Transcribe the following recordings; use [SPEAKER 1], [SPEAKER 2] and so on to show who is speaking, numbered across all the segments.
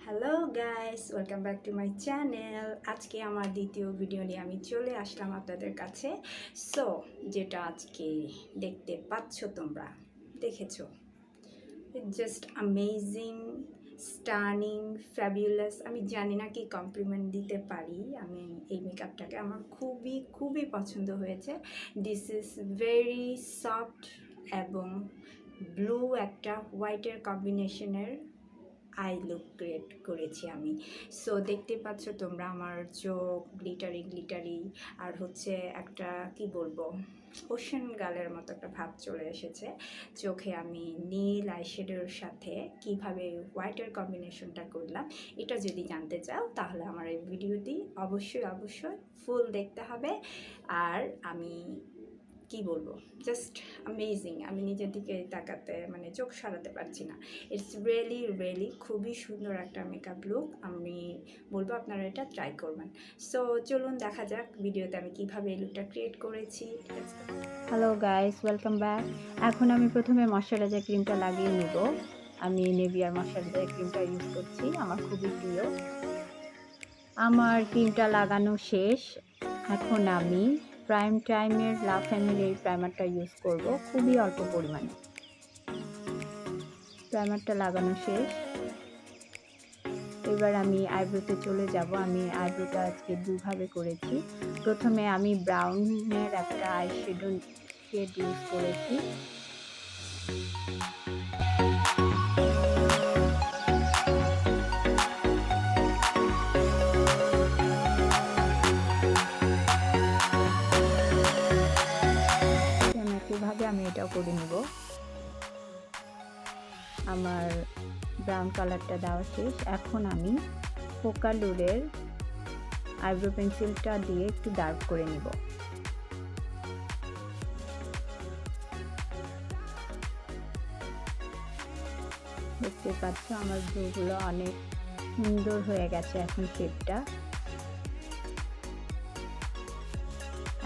[SPEAKER 1] Hello guys, welcome back to my channel. আজকে আমার দ্বিতীয় ভিডিও নিয়ে আমি চলে আসলাম আপনাদের কাছে। সো যেটা আজকে দেখতে পাচ্ছ, তোমরা দেখেছো, জাস্ট অ্যামেজিং, স্টানিং, ফ্যাবুলাস। আমি জানি না কি কমপ্লিমেন্ট দিতে পারি আমি এই মেকআপটাকে। আমার খুবই খুবই পছন্দ হয়েছে। দিস ইজ ভেরি সফট এবং ব্লু একটা হোয়াইটের কম্বিনেশনের আই লুক ক্রিয়েট করেছি আমি। সো দেখতে পাচ্ছ তোমরা আমার চোখ গ্লিটারি গ্লিটারি, আর হচ্ছে একটা কি বলবো, ওশান গালের মতো একটা ভাব চলে এসেছে চোখে। আমি নীল আইশ্যাডোর সাথে কিভাবে হোয়াইটের কম্বিনেশনটা করলাম, এটা যদি জানতে চাও তাহলে আমার এই ভিডিওটি অবশ্যই ফুল দেখতে হবে। আর আমি কি বলবো, জাস্ট অ্যামেজিং। আমি নিজের দিকে তাকাতে মানে চোখ সরাতে পারছি না। ইটস রিয়েলি খুবই সুন্দর একটা মেকআপ লুক। আমি বলবো আপনারা এটা ট্রাই করবেন। সো চলুন দেখা যাক ভিডিওতে আমি কিভাবে এই লুকটা ক্রিয়েট করেছি।
[SPEAKER 2] Hello guys, welcome back. এখন আমি প্রথমে ময়শ্চারাইজার ক্রিমটা লাগিয়ে নেব। আমি নেভিয়ার ময়শ্চারাইজার ক্রিমটা ইউজ করছি, আমার খুবই প্রিয়। আমার ক্রিমটা লাগানো শেষ। এখন আমি প্রাইম টাইমের লা ফ্যামিলির প্রাইমারটা ইউজ করব, খুবই অল্প পরিমাণে। প্রাইমারটা লাগানো শেষ। এবার আমি আইব্রোতে চলে যাব। আমি আইব্রোটা আজকে দুভাবে করেছি। প্রথমে আমি ব্রাউনের একটা আইশ্যাডো শেড ইউজ করেছি। একইভাবে আমি এটাও করে নেব। আমার ব্রাউন কালারটা দেওয়া শেষ। এখন আমি ফোকালুরের আইব্রো পেন্সিলটা দিয়ে একটু ডার্ক করে নিব। দেখতে পাচ্ছ আমার ব্রুগুলো অনেক সুন্দর হয়ে গেছে এখন শেপটা।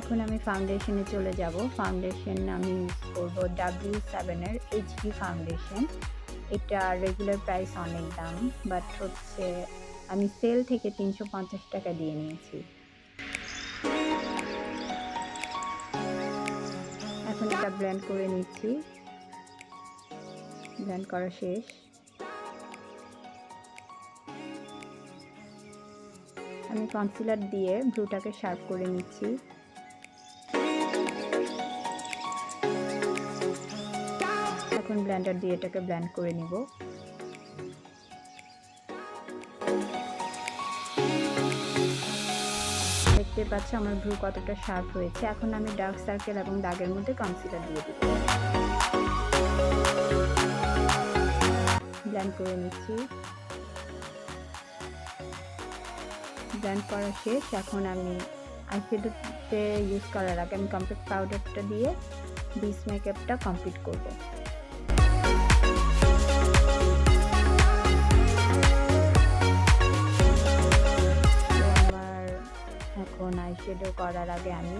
[SPEAKER 2] এখন আমি ফাউন্ডেশনে চলে যাব। ফাউন্ডেশন আমি ইউজ করব W7 এর এইচডি ফাউন্ডেশন। এটা রেগুলার প্রাইস অনেক দাম, বাট হচ্ছে আমি সেল থেকে 350 টাকা দিয়ে নিয়েছি। এখন এটা ব্লেন্ড করে নিচ্ছি। ব্লেন্ড করা শেষ। আমি কনসিলার দিয়ে ব্রুটাকে শার্প করে নিচ্ছি। এখন ব্লেন্ডার দিয়ে এটাকে ব্লেন্ড করে নিব। দেখতে পাচ্ছ আমার ব্রু কতটা শার্প হয়েছে। এখন আমি ডার্ক সার্কেল এবং দাগের মধ্যে কনসিলার দিয়ে দিব। ব্লেন্ড করে নিচ্ছি। ব্লেন্ড করা শেষ। এখন আমি আইশ্যাডোতে ইউজ করার আগে আমি কমপ্লিট পাউডারটা দিয়ে বেস মেকআপটা কমপ্লিট করব। এখন আইশ্যাডো করার আগে আমি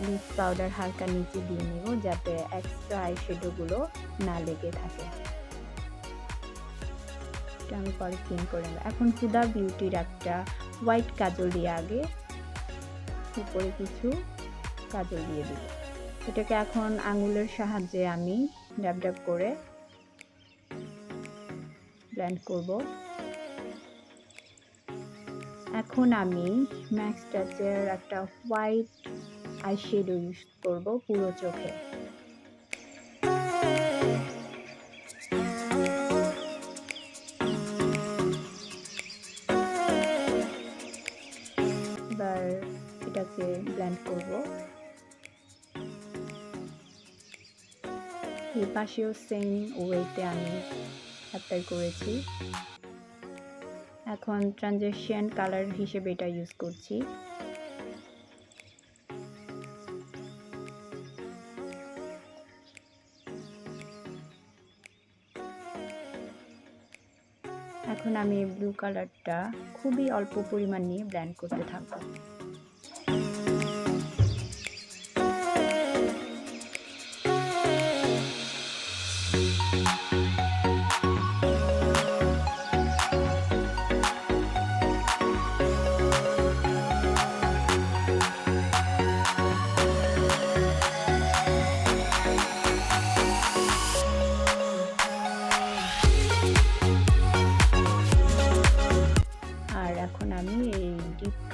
[SPEAKER 2] লিপ পাউডার হালকা নিচে দিয়ে নিব, যাতে এক্সট্রা আইশ্যাডোগুলো না লেগে থাকে। এটা আমি পরে ক্লিন করে নেব। এখন হুদা বিউটির একটা হোয়াইট কাজল দিয়ে আগে উপরে কিছু কাজল দিয়ে দিব। এটাকে এখন আঙুলের সাহায্যে আমি ড্যাব ড্যাব করে ব্লেন্ড করব। এখন আমি ম্যাক্স টাচের একটা হোয়াইট আইশ্যাডো ইউজ করব পুরো চোখে। এবার এটাকে ব্লেন্ড করব। এই পাশেও সেম ওয়েতে আমি অ্যাপ্লাই করেছি। এখন ট্রানজিশন কালার হিসেবে এটা ইউজ করছি। এখন আমি ব্লু কালারটা খুবই অল্প পরিমাণ নিয়ে ব্লেন্ড করতে থাকবো।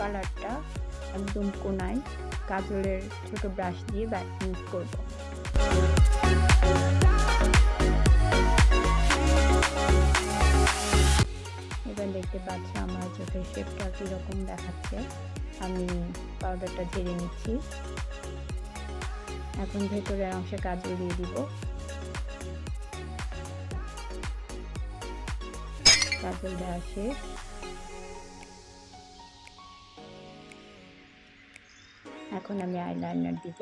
[SPEAKER 2] কালারটা একদম কোনায় কাজলের ছোট ব্রাশ দিয়ে ইউজ করব। এবার দেখতে পাচ্ছ আমার চোখের শেপটা কীরকম দেখাচ্ছে। আমি পাউডারটা ঝেড়ে নিচ্ছি। এখন ভেতরের অংশে কাজল দিয়ে দিব। কাজল দেওয়া শেষ। এখন আমি আইলাইনার দিব।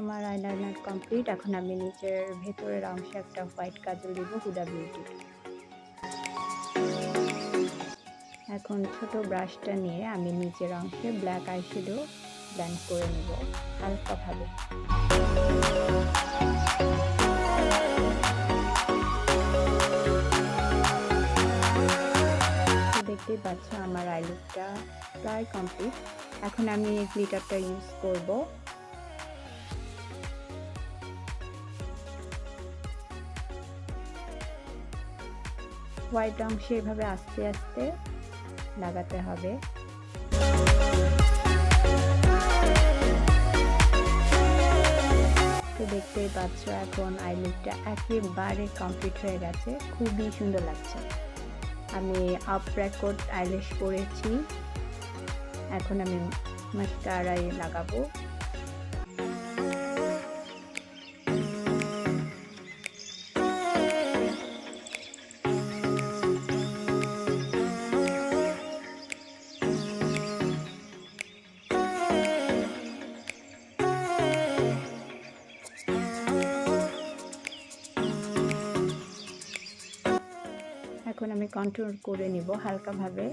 [SPEAKER 2] আমার আইলাইনার কমপ্লিট। এখন আমি নিচের ভেতরের অংশে একটা হোয়াইট কাজল দিব, হুডা বিউটির। এখন ছোট ব্রাশটা নিয়ে আমি নিচের অংশে ব্ল্যাক আইশ্যাডো ব্লেন্ড করে নেব হালকাভাবে। দেখতেই পাচ্ছ আমার আই লুকটা প্রায় কমপ্লিট। এখন আমি গ্লিটারটা ইউজ করব। হোয়াইট অংশে এভাবে আস্তে আস্তে লাগাতে হবে। তো দেখতেই পাচ্ছ এখন আই লুকটা একেবারে কমপ্লিট হয়ে গেছে, খুবই সুন্দর লাগছে। আমি আপ রেকর্ড আইল্যাশ করেছি। এখন আমি মাস্কারাই লাগাবো। এখন আমি কন্ট্রোল করে নিব হালকাভাবে।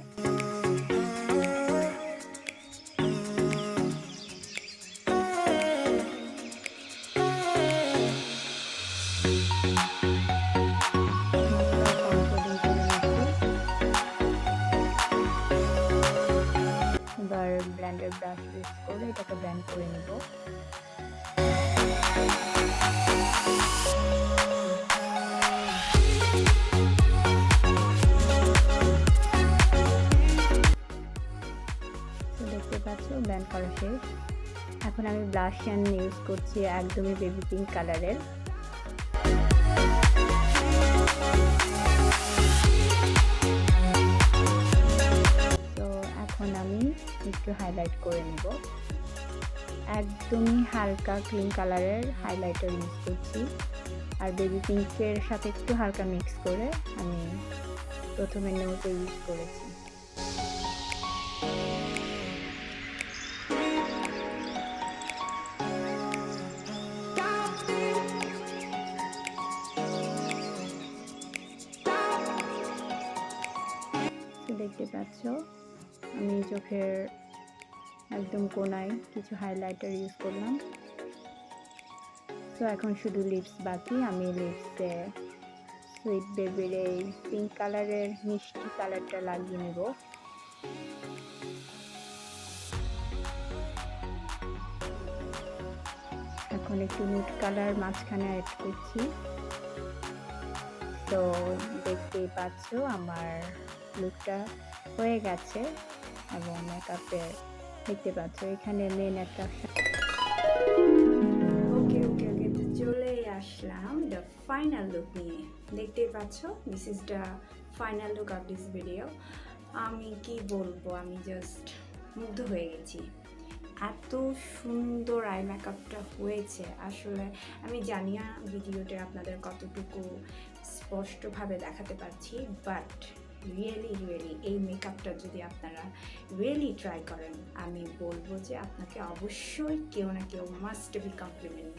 [SPEAKER 2] এবার ব্লেন্ডার ব্রাশ ইউজ করে এটাকে ব্লেন্ড করে নিব। দেখতে পাচ্ছ ব্লেন্ড করা শেষ। এখন আমি ব্লাশ ইউজ করছি একদমই বেবি পিঙ্ক কালারের। তো এখন আমি একটু হাইলাইট করে নিব। একদমই হালকা ক্রিম কালারের হাইলাইটার ইউজ করছি, আর বেবি পিঙ্কের সাথে একটু হালকা মিক্স করে আমি প্রথমে নোটে ইউজ করেছি। দেখতে পাচ্ছ আমি চোখের একদম কোনায় কিছু হাইলাইটার ইউজ করলাম। তো এখন শুধু লিপস বাকি। আমি লিপসে সুইট বেবির এই পিঙ্ক কালারের মিষ্টি কালারটা লাগিয়ে নেব। এখন একটু নুড কালার মাঝখানে অ্যাড করছি। তো দেখতেই পাচ্ছ আমার লুকটা হয়ে গেছে এবং মেকআপের দেখতে পাচ্ছ এখানে মেন একটা
[SPEAKER 1] ওকে ওকে ওকে তো চলে আসলাম দ্য ফাইনাল লুক নিয়ে। দেখতেই পাচ্ছ this is the final look of this video. আমি কি বলবো, আমি জাস্ট মুগ্ধ হয়ে গেছি। এত সুন্দর আই মেকআপটা হয়েছে। আসলে আমি জানি না ভিডিওতে আপনাদের কতটুকু স্পষ্টভাবে দেখাতে পারছি, বাট রিয়েলি এই মেকআপটা যদি আপনারা রিয়েলি ট্রাই করেন, আমি বলবো যে আপনাকে অবশ্যই কেউ না কেউ মাস্ট বি কমপ্লিমেন্ট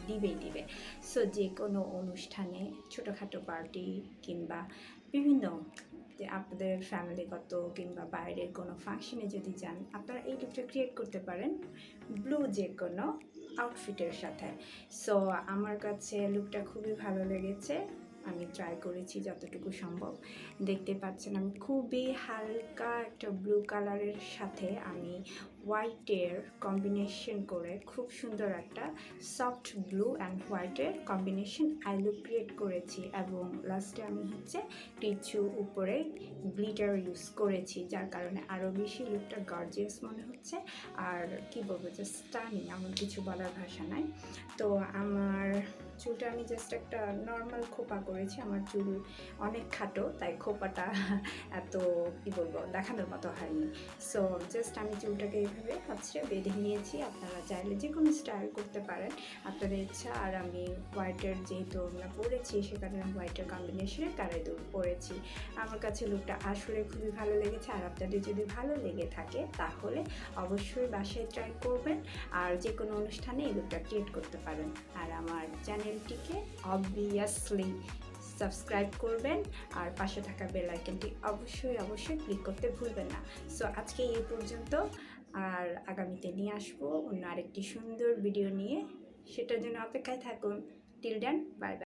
[SPEAKER 1] দিবে। সো যে কোনো অনুষ্ঠানে, ছোটোখাটো পার্টি কিংবা বিভিন্ন আপনাদের ফ্যামিলিগত কিংবা বাইরের কোনো ফাংশনে যদি যান, আপনারা এই লুকটা ক্রিয়েট করতে পারেন ব্লু যে কোনো আউটফিটের সাথে। সো আমার কাছে লুকটা খুবই ভালো লেগেছে। আমি ট্রাই করেছি যতটুকু সম্ভব। দেখতে পাচ্ছেন আমি খুবই হালকা একটা ব্লু কালারের সাথে আমি হোয়াইটের কম্বিনেশন করে খুব সুন্দর একটা সফট ব্লু অ্যান্ড হোয়াইটের কম্বিনেশন আই লুক ক্রিয়েট করেছি, এবং লাস্টে আমি হচ্ছে কিছু উপরে গ্লিটার ইউজ করেছি, যার কারণে আরও বেশি লুকটা গর্জিয়াস মনে হচ্ছে। আর কি বলবো, যে স্টানিং, আমার কিছু বলার ভাষা নাই। তো আমার চুলটা আমি জাস্ট একটা নর্মাল খোপা করেছি, আমার চুল অনেক খাটো, তাই খোপাটা এত কি বলবো দেখানোর মতো হয়নি। সো জাস্ট আমি চুলটাকে এইভাবে হচ্ছে বেঁধে নিয়েছি। আপনারা চাইলে যে কোনো স্টাইল করতে পারেন, আপনাদের ইচ্ছা। আর আমি হোয়াইটের যেহেতু আমরা পরেছি, সে কারণে হোয়াইটের কম্বিনেশনে কারে দুল পরেছি। আমার কাছে লুকটা আসলে খুবই ভালো লেগেছে। আর আপনাদের যদি ভালো লেগে থাকে তাহলে অবশ্যই বাসায় ট্রাই করবেন, আর যে কোনো অনুষ্ঠানে এই লুকটা ক্রিয়েট করতে পারেন। আর আমার চ্যানেলটিকে অবভিয়াসলি সাবস্ক্রাইব করবেন, আর পাশে থাকা বেল আইকনটি অবশ্যই ক্লিক করতে ভুলবেন না। সো আজকে এই পর্যন্ত, আর আগামীতে নিয়ে আসবো অন্য আরেকটি সুন্দর ভিডিও নিয়ে। সেটার জন্য অপেক্ষায় থাকুন। Till then, bye by.